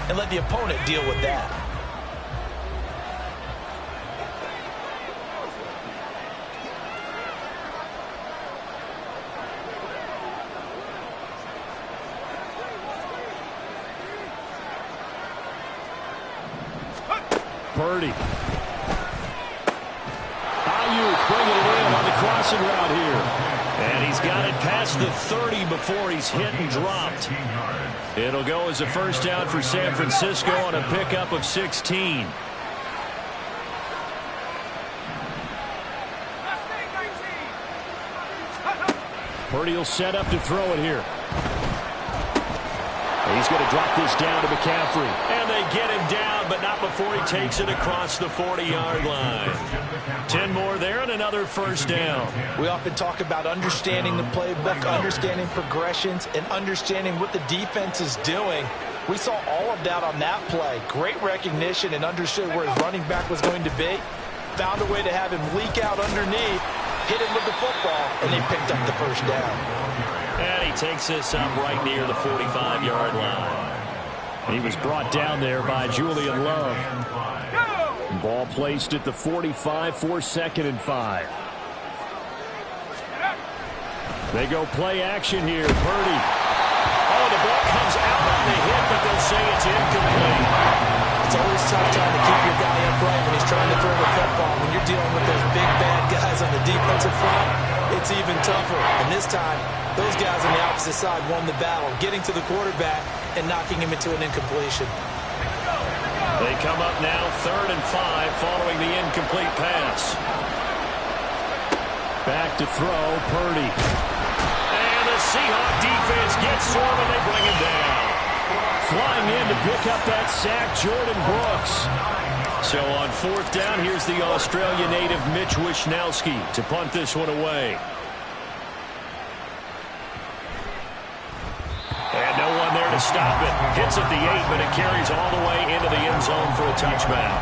and let the opponent deal with that. Purdy. Ayuk bringing it in on the crossing route here. And he's got it past the 30 before he's hit and dropped. It'll go as a first down for San Francisco on a pickup of 16. Purdy will set up to throw it here. He's going to drop this down to McCaffrey. And they get him down, but not before he takes it across the 40-yard line. 10 more there and another first down. We often talk about understanding the playbook, understanding progressions, and understanding what the defense is doing. We saw all of that on that play. Great recognition and understood where his running back was going to be. Found a way to have him leak out underneath, hit him with the football, and they picked up the first down. And he takes this up right near the 45-yard line. He was brought down there by Julian Love. Ball placed at the 45 for 2nd and 5. They go play action here. Purdy. Oh, the ball comes out on the hit, but they'll say it's incomplete. It's always tough trying to keep your guy upright when he's trying to throw the football. When you're dealing with those big, bad guys on the defensive front, it's even tougher. And this time, those guys on the opposite side won the battle, getting to the quarterback and knocking him into an incompletion. They come up now 3rd and 5 following the incomplete pass. Back to throw, Purdy. And the Seahawk defense gets to him and they bring him down. Flying in to pick up that sack, Jordan Brooks. So on 4th down, here's the Australia native Mitch Wishnowsky to punt this one away. And no one there to stop it. Hits at the 8, but it carries all the way into the end zone for a touchback.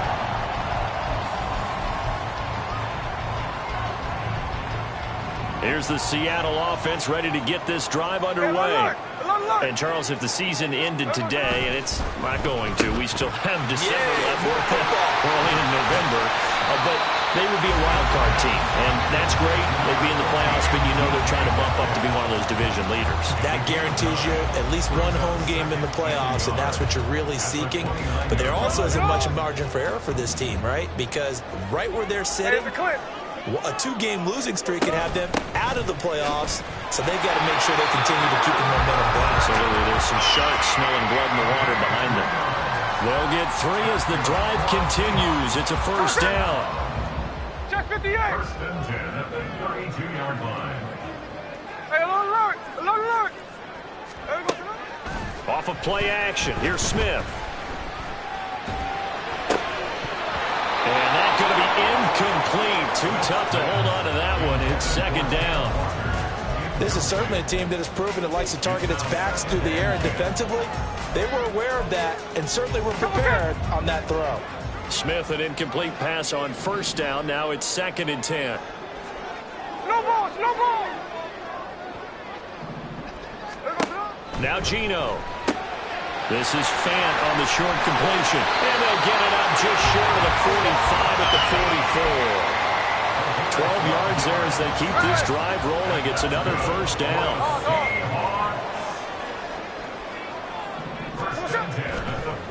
Here's the Seattle offense ready to get this drive underway. And, Charles, if the season ended today, and it's not going to, we still have December left, early in November, but they would be a wild card team, and that's great. They'd be in the playoffs, but you know they're trying to bump up to be one of those division leaders. That guarantees you at least one home game in the playoffs, and that's what you're really seeking. But there also isn't much margin for error for this team, right? Because right where they're sitting, a 2-game losing streak could have them out of the playoffs, so they've got to make sure they continue to keep the momentum going. Absolutely. There's some sharks smelling blood in the water behind them. They'll get 3 as the drive continues. It's a first down. Check 58. First and 10 at the 32-yard line. Hey, alert! Alert! Off of play action. Here's Smith. And that's going to be incomplete. Too tough to hold on to that one. It's 2nd down. This is certainly a team that has proven it likes to target its backs through the air and defensively. They were aware of that and certainly were prepared on that throw. Smith, an incomplete pass on 1st down. Now it's 2nd and 10. No ball! Now Geno. This is Fant on the short completion. And they'll get it up just short of the 45 at the 44. 12 yards there as they keep this drive rolling. It's another first down.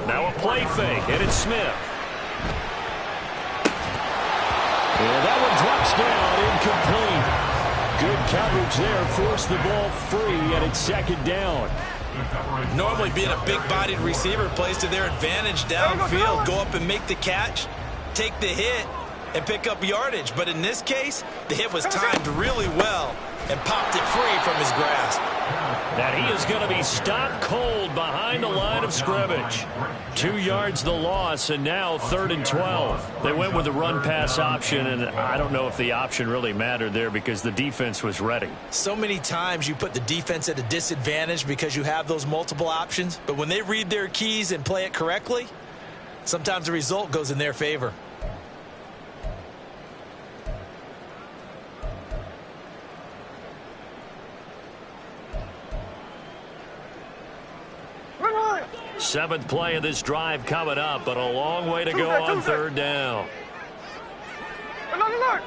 Now a play fake, and it's Smith. And that one drops down, incomplete. Good coverage there, forced the ball free, and it's 2nd down. Normally being a big-bodied receiver plays to their advantage downfield. Go up and make the catch, take the hit, and pick up yardage. But in this case, the hit was timed really well and popped it free from his grasp. And he is going to be stopped cold behind the line of scrimmage. 2 yards the loss, and now 3rd and 12. They went with the run-pass option, and I don't know if the option really mattered there because the defense was ready. So many times you put the defense at a disadvantage because you have those multiple options, but when they read their keys and play it correctly, sometimes the result goes in their favor. Seventh play of this drive coming up, but a long way to go on third down. Alert!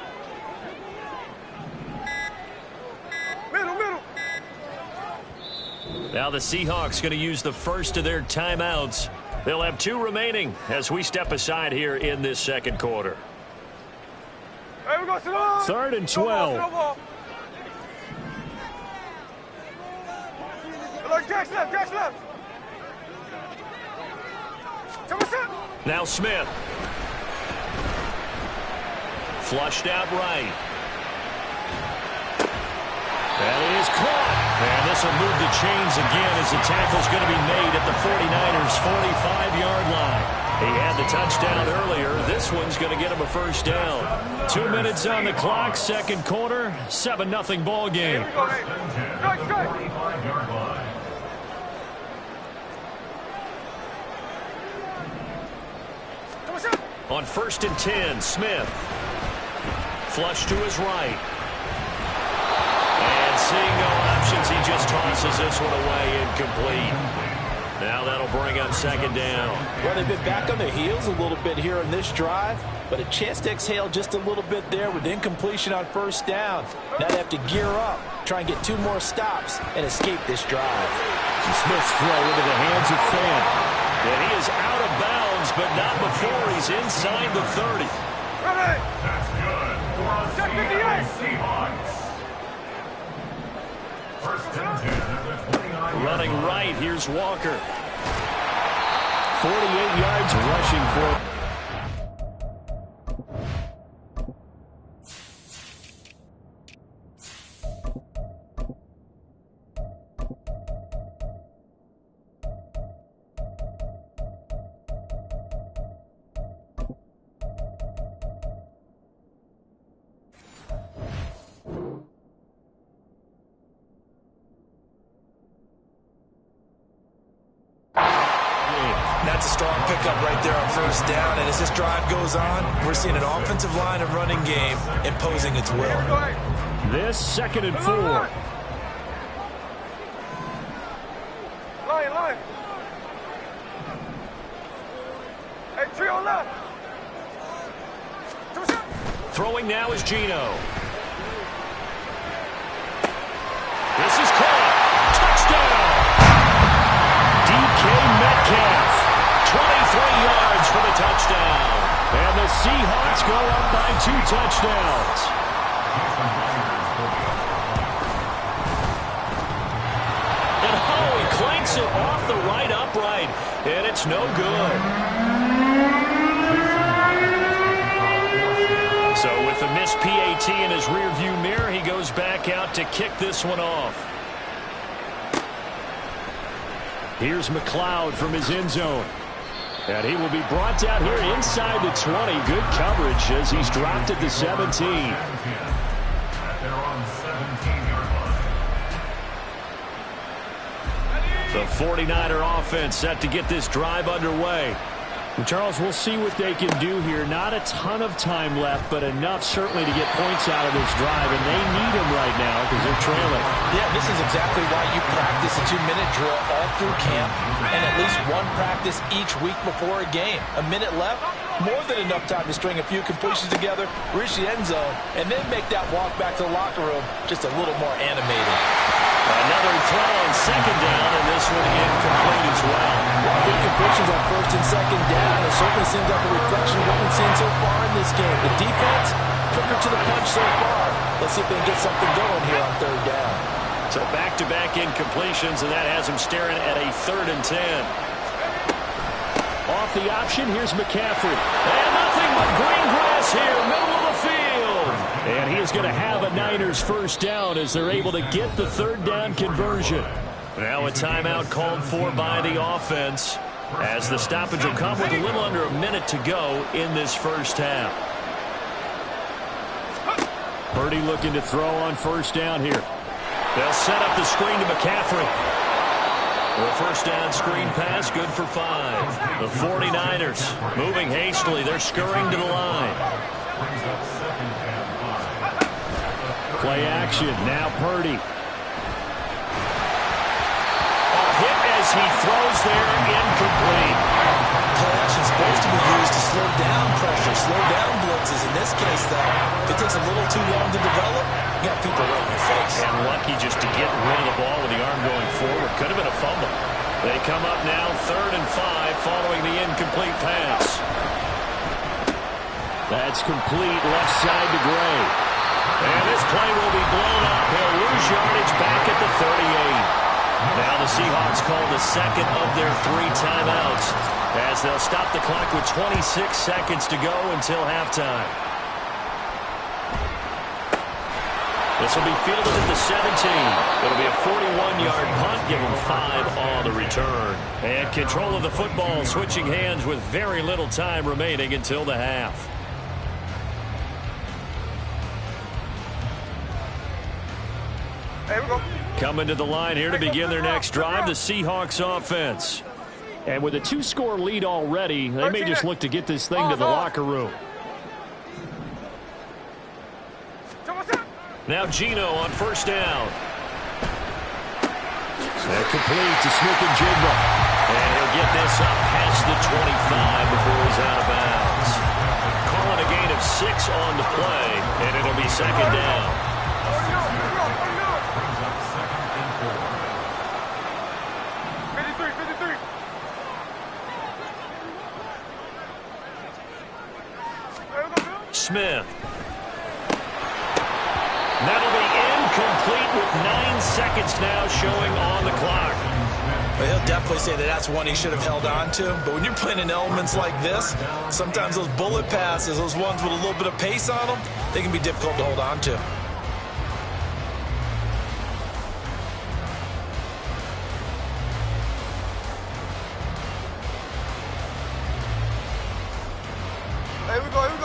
Middle. Now the Seahawks going to use the first of their timeouts. They'll have 2 remaining as we step aside here in this second quarter. Hey, we go, Salon. 3rd and 12. Jack's left. Now Smith. Flushed out right. And it is caught. And this will move the chains again as the tackle's going to be made at the 49ers' 45-yard line. He had the touchdown earlier. This one's going to get him a first down. 2 minutes on the clock, second quarter, 7-0 ball game. On 1st and 10, Smith. Flush to his right. And seeing no options, he just tosses this one away incomplete. Now that'll bring up second down. Well, they've been back on their heels a little bit here on this drive, but a chance to exhale just a little bit there with incompletion on first down. Now they have to gear up, try and get 2 more stops, and escape this drive. Smith's throw into the hands of Fant. And he is out of bounds, but not before he's inside the 30. Ready? That's good. Check 58. Seahawks. First and 10 at the 29. Running right, here's Walker. 48 yards rushing for. That's a strong pickup right there on first down, and as this drive goes on, we're seeing an offensive line and running game imposing its will. This 2nd and 4. Line. Hey, trio left. Throwing now is Geno. This is caught. Touchdown! DK Metcalf. 23 yards for the touchdown. And the Seahawks go up by 2 touchdowns. And he clanks it off the right upright. And it's no good. So with the missed PAT in his rearview mirror, he goes back out to kick this one off. Here's McLeod from his end zone. And he will be brought down here inside the 20. Good coverage as he's dropped at the 17. They're on 17-yard line. The 49er offense set to get this drive underway. And Charles, we'll see what they can do here. Not a ton of time left, but enough certainly to get points out of this drive. And they need them right now because they're trailing. Yeah, this is exactly why you practice a 2-minute drill all through camp and at least 1 practice each week before a game. A minute left, more than enough time to string a few completions together, reach the end zone, and then make that walk back to the locker room just a little more animated. Another throw on second down, and this one incomplete as well. Good completions on first and second down. It certainly seems like a reflection of what we've seen so far in this game. The defense, quicker to the punch so far. Let's see if they can get something going here on third down. So back-to-back incompletions, and that has him staring at a 3rd and 10. Off the option, here's McCaffrey. And nothing but green grass here, middle of the field. And he is going to have a Niners first down as they're able to get the 3rd down conversion. Now a timeout called for by the offense as the stoppage will come with a little under a minute to go in this first half. Purdy looking to throw on first down here. They'll set up the screen to McCaffrey. The first down screen pass, good for 5. The 49ers moving hastily. They're scurrying to the line. Play action. Now Purdy. Hit as He throws there, incomplete. Play action is supposed to be used to slow down pressure, slow down blitzes. In this case, though, if it takes a little too long to develop, you got people right in your face. And lucky just to get rid of the ball with the arm going forward. Could have been a fumble. They come up now 3rd and 5 following the incomplete pass. That's complete left side to Gray. And this play will be blown up. He'll lose yardage back at the 38. Now the Seahawks call the second of their 3 timeouts as they'll stop the clock with 26 seconds to go until halftime. This will be fielded at the 17. It'll be a 41-yard punt. Give them 5 on the return. And control of the football switching hands with very little time remaining until the half. Hey, we go. Coming to the line here to begin their next drive, the Seahawks offense. And with a 2-score lead already, they may just look to get this thing to the locker room. Now Geno on first down. And complete to Smith-Njigba. And he'll get this up past the 25 before he's out of bounds. Calling a gain of 6 on the play, and it'll be second down. 53. Smith. That'll be incomplete with 9 seconds now showing on the clock. Well, he'll definitely say that that's one he should have held on to. But when you're playing in elements like this, sometimes those bullet passes, those ones with a little bit of pace on them, they can be difficult to hold on to.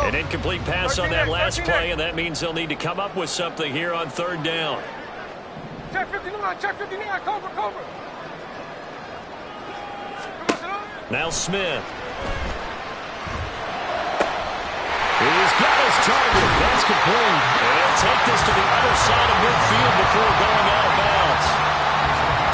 An incomplete pass on that last play, and that means they'll need to come up with something here on 3rd down. Check 59, cover. Now Smith. He's got his target. That's complete. And he'll take this to the other side of midfield before going out of bounds.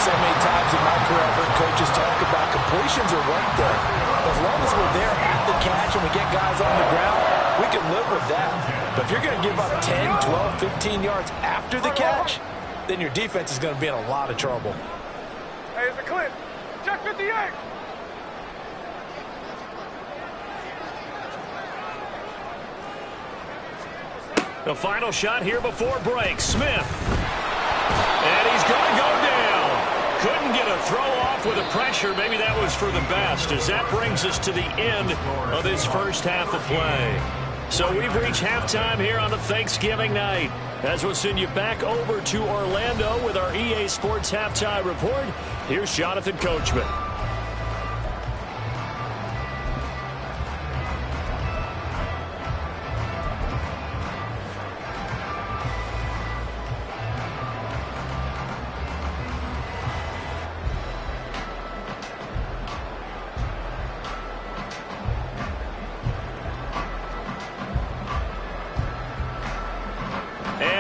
So many times in my career, I've heard coaches talk about completions are one thing. As long as we're there at the catch and we get guys on the ground, we can live with that. But if you're going to give up 10, 12, 15 yards after the catch, then your defense is going to be in a lot of trouble. Hey, it's a clip. Check 58. The final shot here before break. Smith. And he's going to go down. Couldn't get a throw off with the pressure. Maybe that was for the best, as that brings us to the end of this first half of play. So we've reached halftime here on a Thanksgiving night, as we'll send you back over to Orlando with our EA Sports Halftime Report. Here's Jonathan Coachman.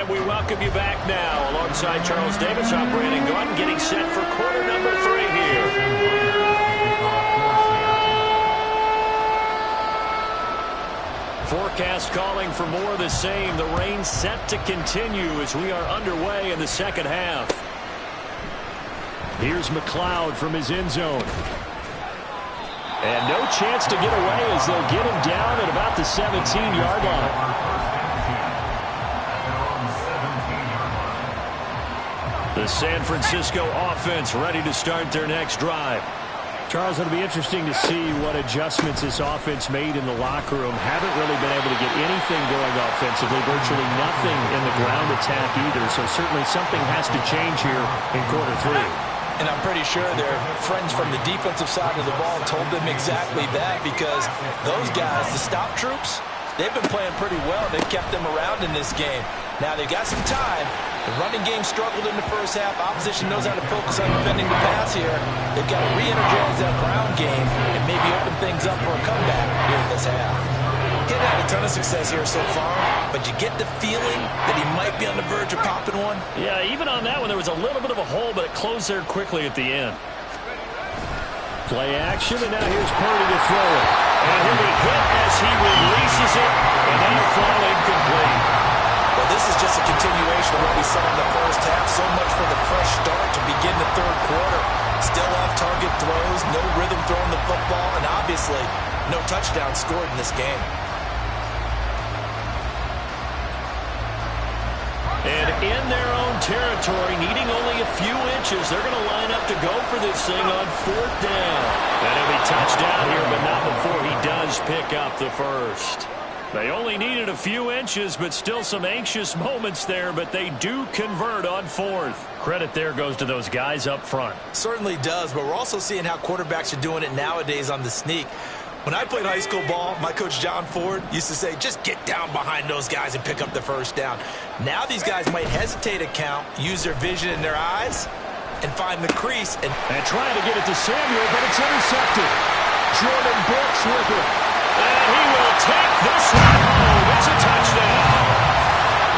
We welcome you back now. Alongside Charles Davis, I'm Brandon Gaudin, getting set for quarter number 3 here. Forecast calling for more of the same. The rain set to continue as we are underway in the second half. Here's McLeod from his end zone. And no chance to get away as they'll get him down at about the 17-yard line. The San Francisco offense ready to start their next drive. Charles, it'll be interesting to see what adjustments this offense made in the locker room. Haven't really been able to get anything going offensively, virtually nothing in the ground attack either. So certainly something has to change here in quarter 3. And I'm pretty sure their friends from the defensive side of the ball told them exactly that, because those guys, the stop troops, they've been playing pretty well. They've kept them around in this game. Now they've got some time. The running game struggled in the first half. Opposition knows how to focus on defending the pass here. They've got to re-energize that ground game and maybe open things up for a comeback here in this half. He's had a ton of success here so far, but you get the feeling that he might be on the verge of popping one. Yeah, even on that one, there was a little bit of a hole, but it closed there quickly at the end. Play action, and now here's Purdy to throw it. And he'll be hit as he releases it, and that'll fall incomplete. Well, this is just a continuation of what we saw in the first half. So much for the fresh start to begin the third quarter. Still off-target throws, no rhythm throwing the football, and obviously no touchdown scored in this game. And in their own territory, needing only a few inches, they're going to line up to go for this thing on fourth down. And he'll be touchdown here, but not before he does pick up the first. They only needed a few inches, but still some anxious moments there, but they do convert on fourth. Credit there goes to those guys up front. Certainly does, but we're also seeing how quarterbacks are doing it nowadays on the sneak. When I played high school ball, my coach John Ford used to say, just get down behind those guys and pick up the first down. Now these guys might hesitate to count, use their vision in their eyes, and find the crease. And trying to get it to Samuel, but it's intercepted. Jordan Brooks with it. And he will take this one home. It's a touchdown.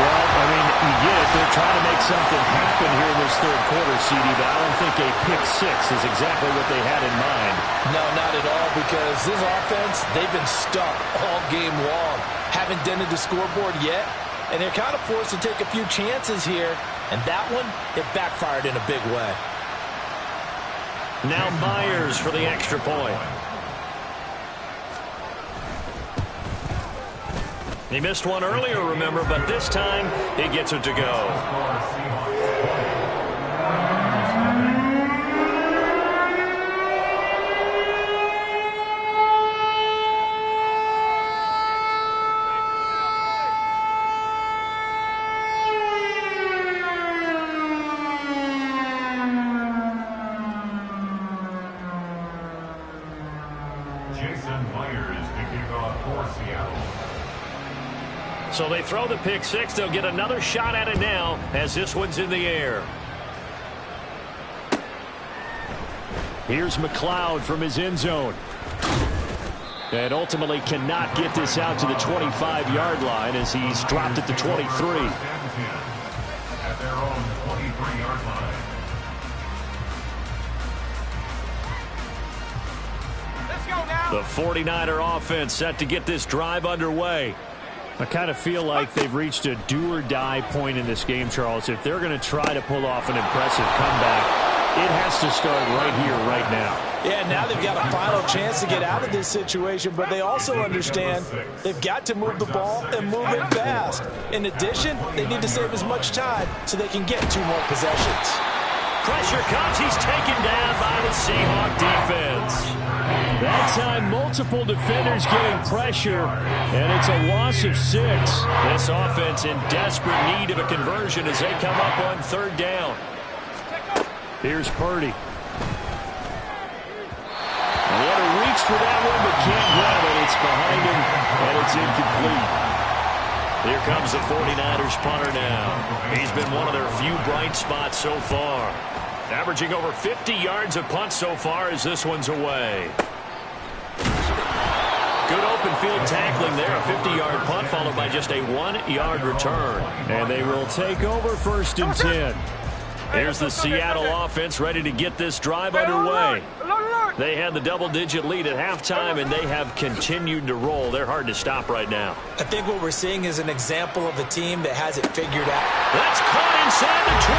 Well, I mean, you get it. They're trying to make something happen here in this third quarter, CD, but I don't think a pick six is exactly what they had in mind. No, not at all, because this offense, they've been stuck all game long. Haven't dented the scoreboard yet, and they're kind of forced to take a few chances here, and that one, it backfired in a big way. Now Myers for the extra point. He missed one earlier, remember, but this time he gets it to go. So they throw the pick six. They'll get another shot at it now as this one's in the air. Here's McLeod from his end zone. And ultimately cannot get this out to the 25-yard line as he's dropped at the 23. At their own 23-yard line. Let's go now. The 49er offense set to get this drive underway. I kind of feel like they've reached a do-or-die point in this game, Charles. If they're going to try to pull off an impressive comeback, it has to start right here, right now. Yeah, now they've got a final chance to get out of this situation, but they also understand they've got to move the ball and move it fast. In addition, they need to save as much time so they can get 2 more possessions. Pressure comes. He's taken down by the Seahawk defense. That time, multiple defenders getting pressure, and it's a loss of 6. This offense in desperate need of a conversion as they come up on third down. Here's Purdy. And he had to reach for that one, but can't grab it. It's behind him, and it's incomplete. Here comes the 49ers punter now. He's been one of their few bright spots so far. Averaging over 50 yards of punt so far as this one's away. Good open field tackling there. A 50-yard punt followed by just a 1-yard return. And they will take over 1st and 10. Here's the Seattle offense ready to get this drive underway. They had the double-digit lead at halftime, and they have continued to roll. They're hard to stop right now. I think what we're seeing is an example of a team that has it figured out. That's caught inside the 20.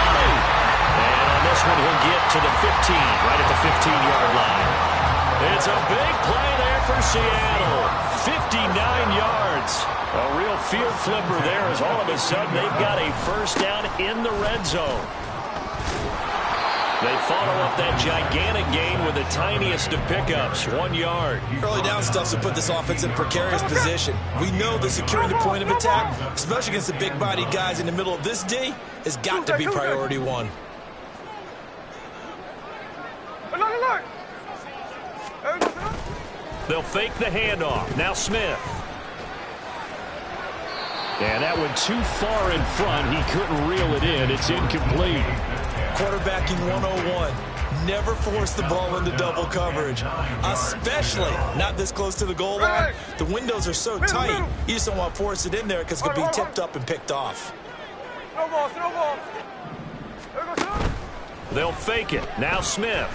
And on this one, he'll get to the 15, right at the 15-yard line. It's a big play there for Seattle. 59 yards. A real field flipper there as all of a sudden they've got a first down in the red zone. They follow up that gigantic gain with the tiniest of pickups, 1 yard. Early down stuff to put this offense in a precarious position. We know that securing the point of attack, especially against the big-bodied guys in the middle of this D, has got to be priority 1. They'll fake the handoff. Now Smith. And that one too far in front. He couldn't reel it in. It's incomplete. Quarterbacking 101. Never force the ball into double coverage, especially not this close to the goal line. The windows are so tight, you just don't want to force it in there because it could be tipped up and picked off. No ball, no ball. They'll fake it. Now Smith.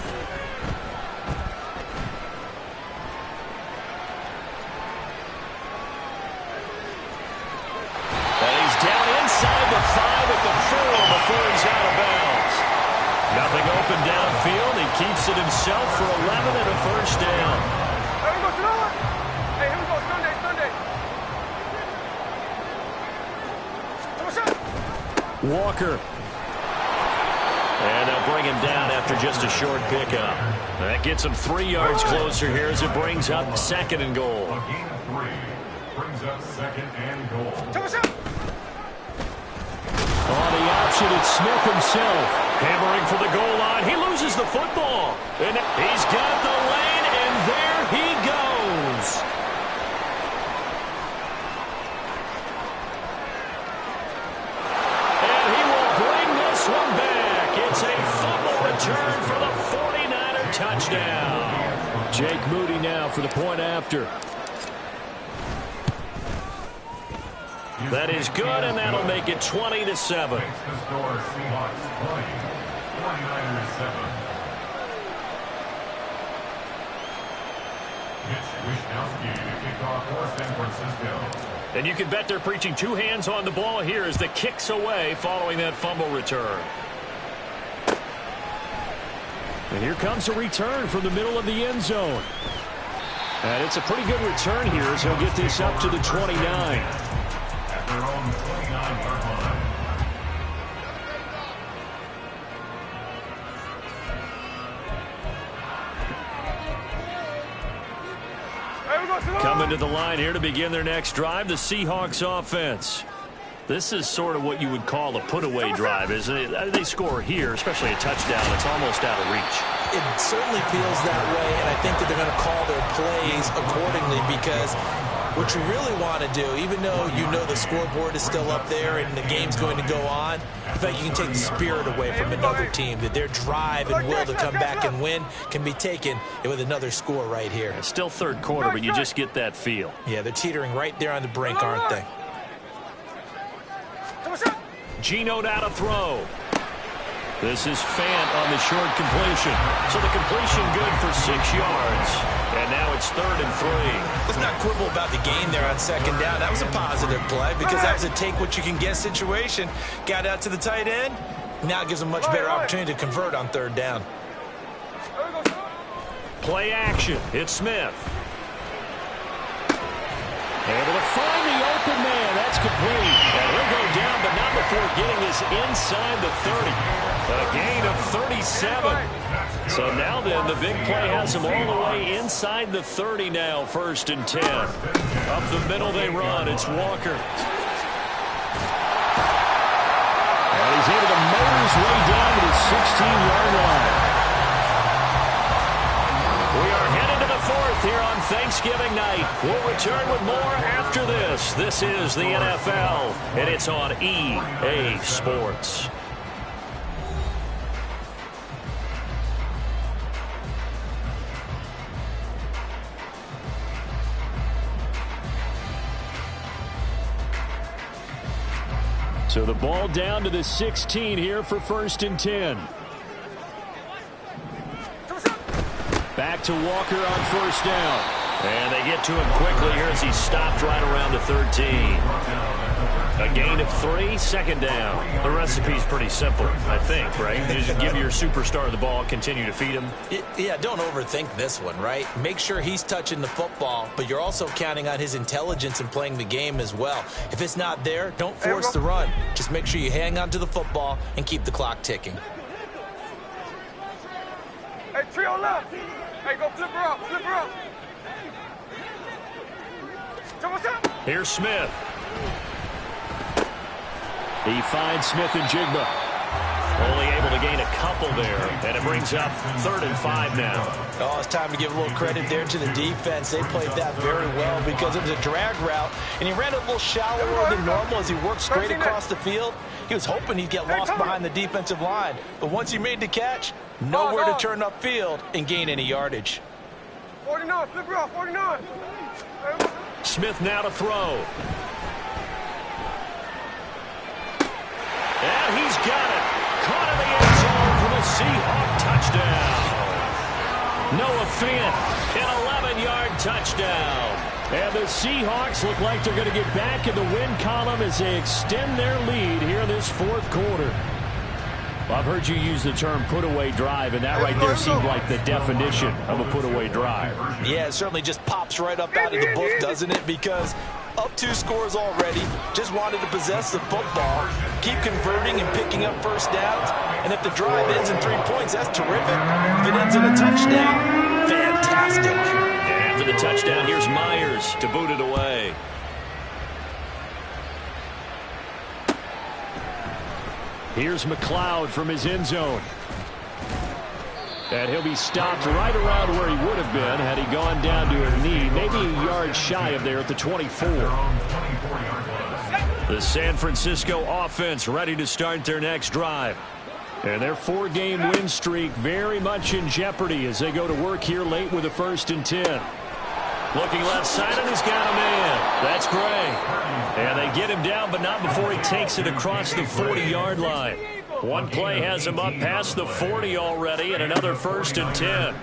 himself for 11 and a first down. Here we go, Sunday. Hey, here we go, Sunday. Walker. And they'll bring him down after just a short pickup. That gets him 3 yards closer here as it brings up 2nd and goal. A gain of 3 brings up 2nd and goal. On the option, it's Smith himself. Hammering for the goal line. He loses the football. And he's got the lane, and there he goes. And he will bring this one back. It's a fumble return for the 49er touchdown. Jake Moody now for the point after. That is good, and that'll make it 20-7. Makes the score Seahawks 20, 49ers 7. Mitch Wishnowsky to kick off for San Francisco. And you can bet they're preaching 2 hands on the ball here as the kick's away following that fumble return. And here comes a return from the middle of the end zone. And it's a pretty good return here as he'll get this up to the 29. Their own 29-yard line. Coming to the line here to begin their next drive, the Seahawks offense. This is sort of what you would call a put-away drive, isn't it? They score here, especially a touchdown. It's almost out of reach. It certainly feels that way, and I think that they're going to call their plays accordingly because what you really want to do, even though you know the scoreboard is still up there and the game's going to go on, I think you can take the spirit away from another team, that their drive and will to come back and win can be taken with another score right here. It's still third quarter, but you just get that feel. Yeah, they're teetering right there on the brink, aren't they? Geno now to throw. This is Fant on the short completion. So the completion good for 6 yards. And now it's 3rd and 3. Let's not quibble about the gain there on 2nd down. That was a positive play because that was a take-what-you-can-get situation. Got out to the tight end. Now it gives them much better opportunity to convert on 3rd down. Play action. It's Smith. Able to find the open man. That's complete. And he'll go down, but not before getting this inside the 30. A gain of 37. So now then, the big play has him all the way inside the 30 now, 1st and 10. Up the middle they run. It's Walker. And he's able to motor his way down to the 16-yard line. We are headed to the 4th here on Thanksgiving night. We'll return with more after this. This is the NFL, and it's on EA Sports. So the ball down to the 16 here for 1st and 10. Back to Walker on 1st down. And they get to him quickly here as he stopped right around the 13. A gain of 3, 2nd down. The recipe's pretty simple, I think, right? You just give your superstar the ball, continue to feed him. Yeah, don't overthink this one, right? Make sure he's touching the football, but you're also counting on his intelligence in playing the game as well. If it's not there, don't force the run. Just make sure you hang on to the football and keep the clock ticking. Hey, trio left. Hey, go flip her up, flip her up. Here's Smith. He finds Smith and Jigba. Only able to gain a couple there, and it brings up 3rd and 5 now. Oh, it's time to give a little credit there to the defense. They played that very well because it was a drag route, and he ran it a little shallower than normal as he worked straight across the field. He was hoping he'd get lost behind the defensive line, but once he made the catch, nowhere to turn upfield and gain any yardage. 49, flip her up, 49. Smith now to throw. And he's got it. Caught in the end zone for the Seahawk touchdown. Noah Fant, an 11-yard touchdown. And the Seahawks look like they're going to get back in the win column as they extend their lead here in this 4th quarter. I've heard you use the term put-away drive, and that right there seemed like the definition of a put-away drive. Yeah, it certainly just pops right up out of the book, doesn't it? Because up 2 scores already, just wanted to possess the football, keep converting and picking up first downs, and if the drive ends in 3 points, that's terrific. If it ends in a touchdown, fantastic. And after the touchdown, here's Myers to boot it away. Here's McLeod from his end zone. And he'll be stopped right around where he would have been had he gone down to a knee, maybe a yard shy of there at the 24. The San Francisco offense ready to start their next drive. And their 4-game win streak very much in jeopardy as they go to work here late with a 1st and 10. Looking left side, and he's got a man. That's Gray. And they get him down, but not before he takes it across the 40-yard line. One play has him up past the 40 already, and another 1st and 10. And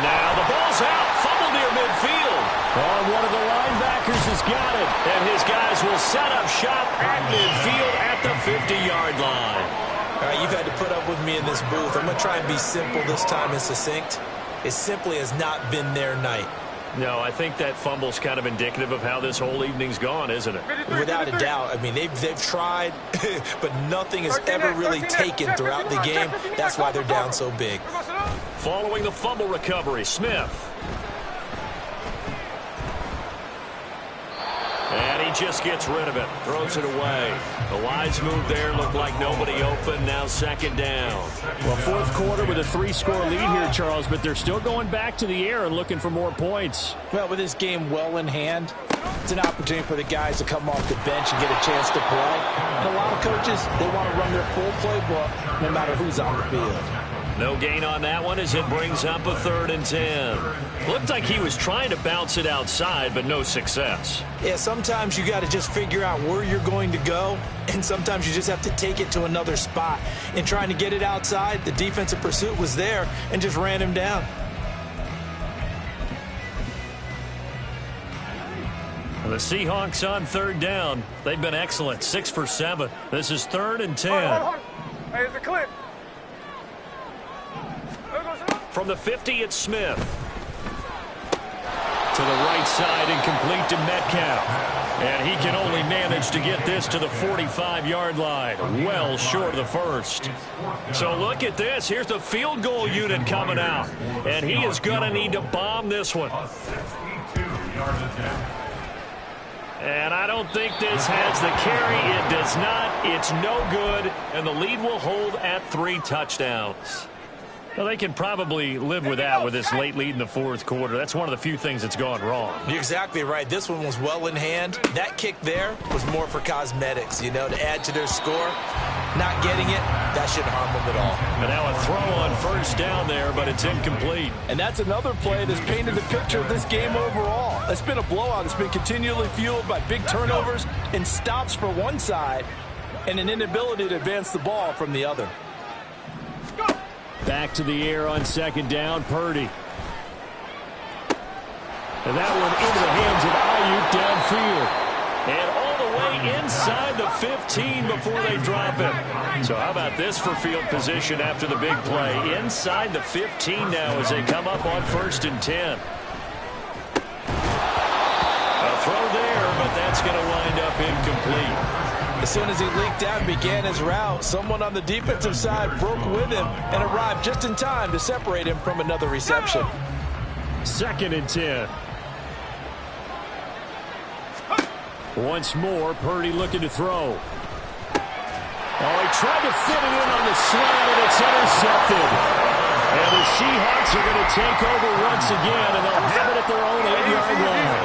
now the ball's out. Fumble near midfield. Oh, one of the linebackers has got it. And his guys will set up shop at midfield at the 50-yard line. All right, you've had to put up with me in this booth. I'm going to try and be simple this time and succinct. It simply has not been their night. No, I think that fumble's kind of indicative of how this whole evening's gone, isn't it? Without a doubt. I mean, they've tried, but nothing has ever really taken throughout the game. That's why they're down so big. Following the fumble recovery, Smith. And he just gets rid of it. Throws it away. The wise move there. Looked like nobody open. Now 2nd down. Well, 4th quarter with a 3-score lead here, Charles, but they're still going back to the air and looking for more points. Well, with this game well in hand, it's an opportunity for the guys to come off the bench and get a chance to play. And a lot of coaches, they want to run their full playbook no matter who's on the field. No gain on that one as it brings up a 3rd and 10. Looked like he was trying to bounce it outside, but no success. Yeah, sometimes you got to just figure out where you're going to go, and sometimes you just have to take it to another spot. In trying to get it outside, the defensive pursuit was there and just ran him down. The Seahawks on 3rd down. They've been excellent, 6 for 7. This is 3rd and 10. Hey, it's a clip. From the 50, it's Smith. To the right side and complete to Metcalf. And he can only manage to get this to the 45-yard line. Well short of the 1st. So look at this. Here's the field goal unit coming out. And he is going to need to bomb this one. And I don't think this has the carry. It does not. It's no good. And the lead will hold at 3 touchdowns. Well, they can probably live with that with this late lead in the 4th quarter. That's one of the few things that's gone wrong. You're exactly right. This one was well in hand. That kick there was more for cosmetics, you know, to add to their score. Not getting it, that shouldn't harm them at all. And now a throw on 1st down there, but it's incomplete. And that's another play that's painted the picture of this game overall. It's been a blowout. It's been continually fueled by big turnovers and stops for one side and an inability to advance the ball from the other. Back to the air on 2nd down, Purdy. And that one into the hands of Ayuk downfield. And all the way inside the 15 before they drop it. So how about this for field position after the big play? Inside the 15 now as they come up on 1st and 10. A throw there, but that's going to wind up incomplete. As soon as he leaked out and began his route, someone on the defensive side broke with him and arrived just in time to separate him from another reception. 2nd and 10. Once more, Purdy looking to throw. Oh, he tried to fit it in on the slant, and it's intercepted. And the Seahawks are going to take over once again, and they'll have it at their own 8-yard line.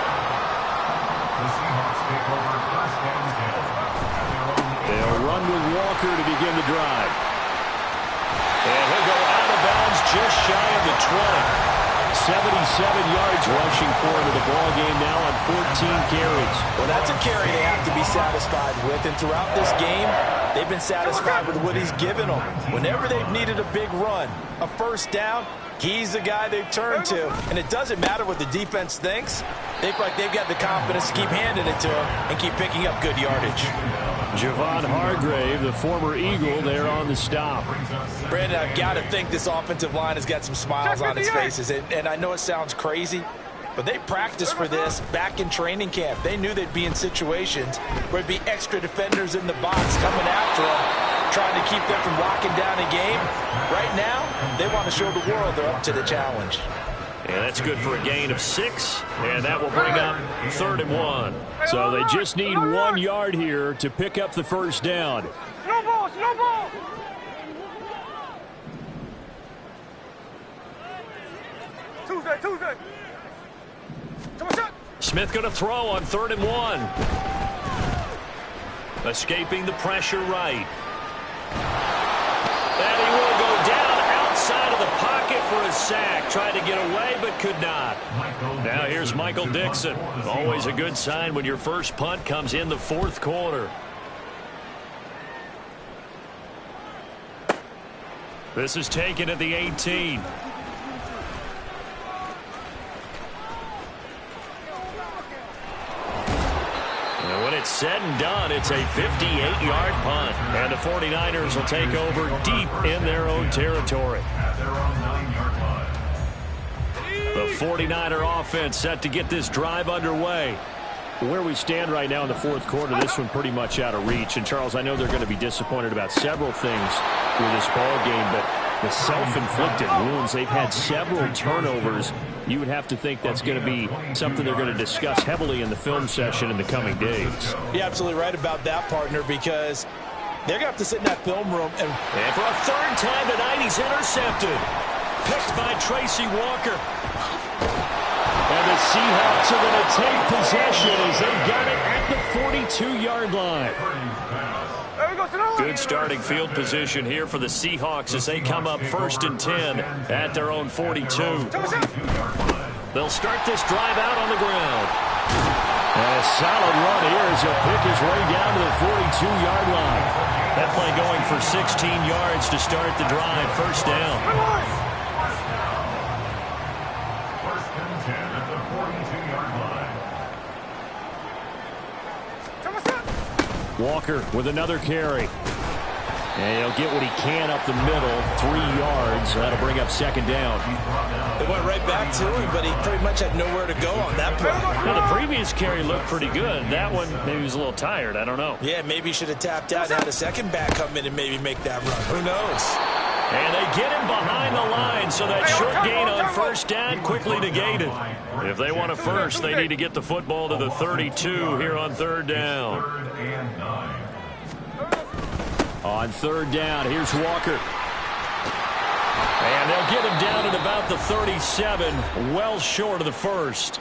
The Seahawks take over 1st and 10. They'll run with Walker to begin the drive. And he'll go out of bounds just shy of the 20. 77 yards rushing for him in the ball game now on 14 carries. Well, that's a carry they have to be satisfied with. And throughout this game, they've been satisfied with what he's given them. Whenever they've needed a big run, a 1st down, he's the guy they've turned to. And it doesn't matter what the defense thinks. They feel like they've got the confidence to keep handing it to him and keep picking up good yardage. Javon Hargrave, the former Eagle, there on the stop. Brandon, I've got to think this offensive line has got some smiles on its faces. And I know it sounds crazy, but they practiced for this back in training camp. They knew they'd be in situations where there'd be extra defenders in the box coming after them, trying to keep them from locking down a game. Right now, they want to show the world they're up to the challenge. And that's good for a gain of 6, and that will bring up 3rd and 1. So they just need 1 yard here to pick up the first down. Slow ball, slow ball. Tuesday. Come on, shot. Smith going to throw on 3rd and 1. Escaping the pressure right. And he will go down outside of the pocket for a sack. Tried to get away, but could not. Now here's Michael Dixon. Always a good sign when your first punt comes in the 4th quarter. This is taken at the 18. And when it's said and done, it's a 58-yard punt. And the 49ers will take over deep in their own territory. The 49er offense set to get this drive underway. Where we stand right now in the 4th quarter, this one pretty much out of reach. And, Charles, I know they're going to be disappointed about several things with this ball game, but the self-inflicted wounds, they've had several turnovers. You would have to think that's going to be something they're going to discuss heavily in the film session in the coming days. You're absolutely right about that, partner, because they're going to have to sit in that film room. And for a 3rd time tonight, he's intercepted. Picked by Tracy Walker. And the Seahawks are going to take possession as they've got it at the 42-yard line. Good starting field position here for the Seahawks as they come up 1st and 10 at their own 42. They'll start this drive out on the ground. And a solid run here as he'll pick his way down to the 42-yard line. That play going for 16 yards to start the drive. 1st down. Walker with another carry. And he'll get what he can up the middle, 3 yards. That'll bring up 2nd down. It went right back to him, but he pretty much had nowhere to go on that play. Well, the previous carry looked pretty good. That one, maybe he was a little tired. I don't know. Yeah, maybe he should have tapped out and had a second back come in and maybe make that run. Who knows? And they get him behind the line, so that short gain on 1st down quickly negated. If they want a first, they need to get the football to the 32 here on 3rd down. On 3rd down, here's Walker. And they'll get him down at about the 37, well short of the 1st.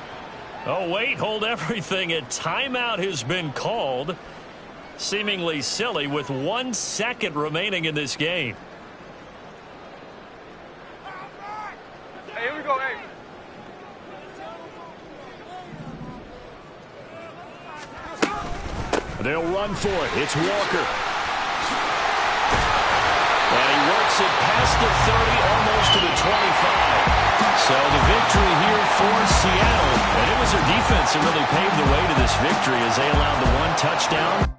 Oh, wait, hold everything. A timeout has been called. Seemingly silly with 1 second remaining in this game. Hey, here we go, hey. They'll run for it. It's Walker. And he works it past the 30, almost to the 25. So the victory here for Seattle. And it was their defense that really paved the way to this victory as they allowed the 1 touchdown